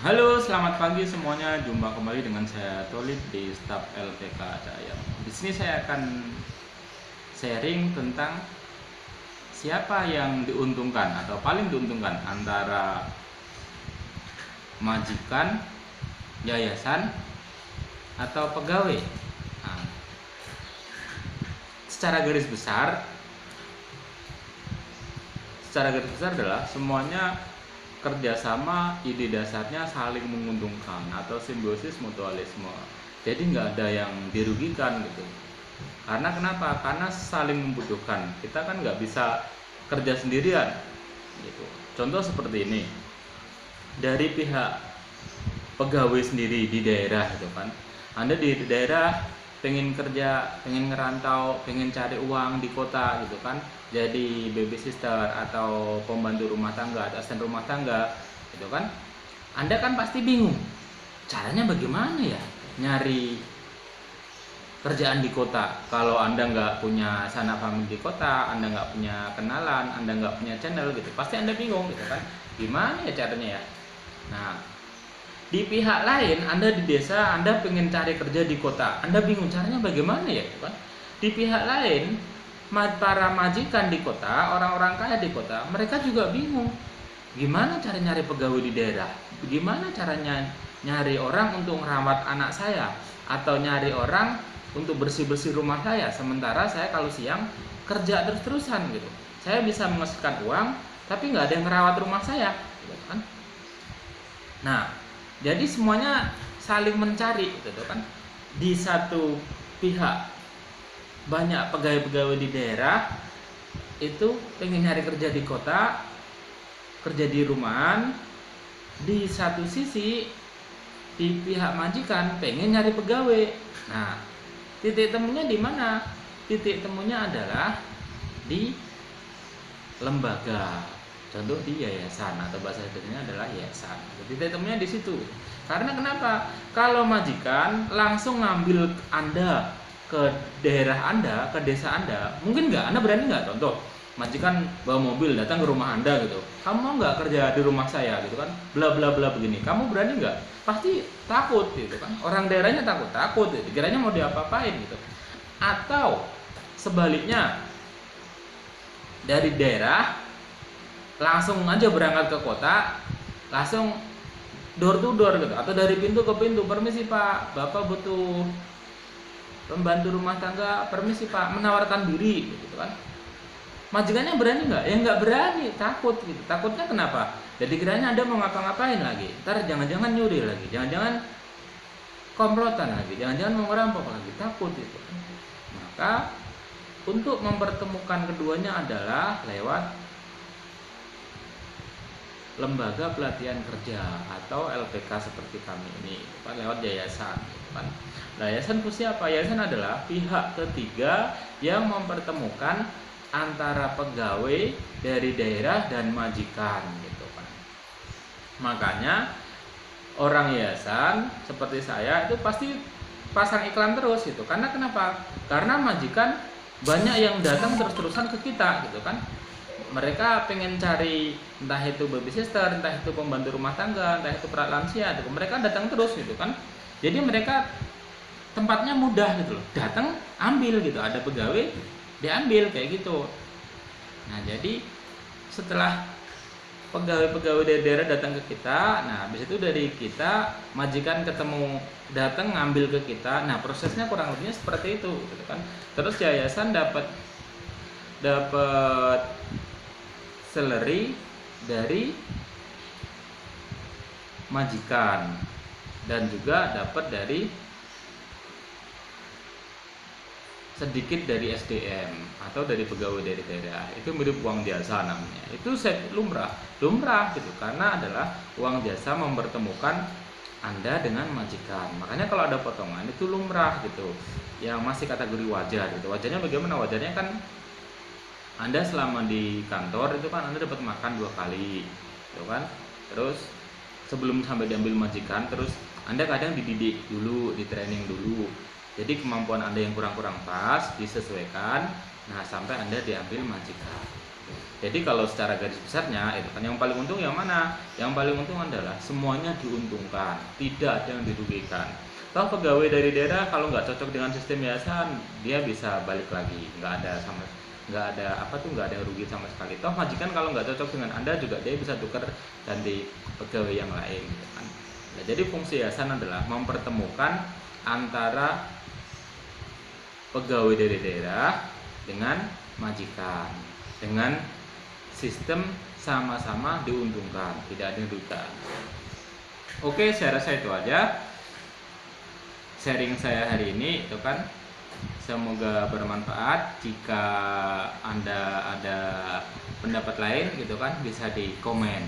Halo, selamat pagi semuanya. Jumpa kembali dengan saya Tolib di Staf LPK Cahaya. Di sini saya akan sharing tentang siapa yang diuntungkan atau paling diuntungkan antara majikan, yayasan, atau pegawai. Nah, secara garis besar, adalah semuanya kerjasama, ide dasarnya saling menguntungkan atau simbiosis mutualisme. Jadi nggak ada yang dirugikan gitu. Karena kenapa? Karena saling membutuhkan. Kita kan nggak bisa kerja sendirian gitu. Contoh seperti ini, dari pihak pegawai sendiri di daerah gitu kan, Anda di daerah pengen kerja, pengen ngerantau, pengen cari uang di kota gitu kan, jadi babysitter atau pembantu rumah tangga atau asisten rumah tangga gitu kan, Anda kan pasti bingung caranya bagaimana ya nyari kerjaan di kota. Kalau Anda nggak punya sanak famili di kota, Anda nggak punya kenalan, Anda nggak punya channel gitu, pasti Anda bingung gitu kan, gimana ya caranya ya. Nah, di pihak lain, Anda di desa, Anda pengen cari kerja di kota, Anda bingung caranya bagaimana ya, kan? Di pihak lain, para majikan di kota, orang-orang kaya di kota, mereka juga bingung, gimana cara nyari pegawai di daerah, gimana caranya nyari orang untuk merawat anak saya, atau nyari orang untuk bersih-bersih rumah saya, sementara saya kalau siang kerja terus-terusan gitu, saya bisa menghasilkan uang, tapi nggak ada yang merawat rumah saya, gitu kan? Nah, jadi semuanya saling mencari gitu kan. Di satu pihak banyak pegawai-pegawai di daerah itu pengen nyari kerja di kota, kerja di rumahan. Di satu sisi di pihak majikan pengen nyari pegawai. Nah, titik temunya di mana? Titik temunya adalah di lembaga. Contoh di yayasan, atau bahasa Indonesia adalah yayasan. Jadi temunya di situ. Karena kenapa? Kalau majikan langsung ngambil Anda ke daerah Anda, ke desa Anda, mungkin nggak, Anda berani nggak? Contoh, majikan bawa mobil datang ke rumah Anda gitu, kamu mau nggak kerja di rumah saya gitu kan? Bla bla bla begini, kamu berani nggak? Pasti takut gitu kan? Orang daerahnya takut gitu. Kiranya mau diapa-apain gitu. Atau sebaliknya, dari daerah langsung aja berangkat ke kota, langsung door to door gitu, atau dari pintu ke pintu, permisi Pak, Bapak butuh pembantu rumah tangga, permisi Pak, menawarkan diri gitu kan. Majikannya berani nggak? Ya nggak berani, takut gitu. Takutnya kenapa? Jadi kiranya Anda mau ngapa-ngapain lagi, ntar jangan-jangan nyuri lagi, jangan-jangan komplotan lagi, jangan-jangan mau ngerampok lagi, takut gitu. Maka untuk mempertemukan keduanya adalah lewat lembaga pelatihan kerja atau LPK seperti kami ini, kan, lewat yayasan kan. Yayasan fungsi apa? Yayasan adalah pihak ketiga yang mempertemukan antara pegawai dari daerah dan majikan gitu kan. Makanya orang yayasan seperti saya itu pasti pasang iklan terus gitu. Karena kenapa? Karena majikan banyak yang datang terus-terusan ke kita gitu kan. Mereka pengen cari entah itu babysitter, entah itu pembantu rumah tangga, entah itu perawat lansia gitu. Mereka datang terus gitu kan. Jadi mereka tempatnya mudah gitu loh. Datang ambil gitu, ada pegawai diambil kayak gitu. Nah, jadi setelah pegawai-pegawai dari daerah datang ke kita, nah habis itu dari kita majikan ketemu datang ngambil ke kita. Nah, prosesnya kurang lebihnya seperti itu gitu kan. Terus yayasan dapat salary dari majikan dan juga dapat dari sedikit dari SDM atau dari pegawai dari daerah. Itu mirip uang jasa namanya. Itu lumrah gitu, karena adalah uang jasa mempertemukan Anda dengan majikan. Makanya kalau ada potongan itu lumrah gitu. Yang masih kategori wajar gitu. Wajarnya bagaimana? Wajarnya kan Anda selama di kantor itu kan Anda dapat makan 2 kali, gitu kan. Terus sebelum sampai diambil majikan, terus Anda kadang dididik dulu, di training dulu. Jadi kemampuan Anda yang kurang-kurang pas disesuaikan, nah sampai Anda diambil majikan. Jadi kalau secara garis besarnya itu kan yang paling untung yang mana? Yang paling untung adalah semuanya diuntungkan, tidak ada yang dirugikan. Toh pegawai dari daerah kalau nggak cocok dengan sistem yayasan, dia bisa balik lagi, nggak ada apa tuh, nggak ada yang rugi sama sekali. Toh majikan kalau nggak cocok dengan Anda juga dia bisa tukar ganti pegawai yang lain gitu kan. Nah, jadi fungsi yayasan adalah mempertemukan antara pegawai dari daerah dengan majikan, dengan sistem sama-sama diuntungkan, tidak ada yang rugi. Oke, saya rasa itu aja sharing saya hari ini itu kan. Semoga bermanfaat. Jika Anda ada pendapat lain gitu kan, bisa di komen.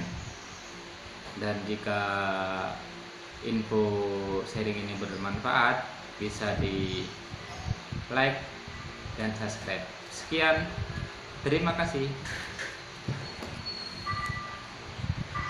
Dan jika info sharing ini bermanfaat, bisa di like dan subscribe. Sekian, terima kasih.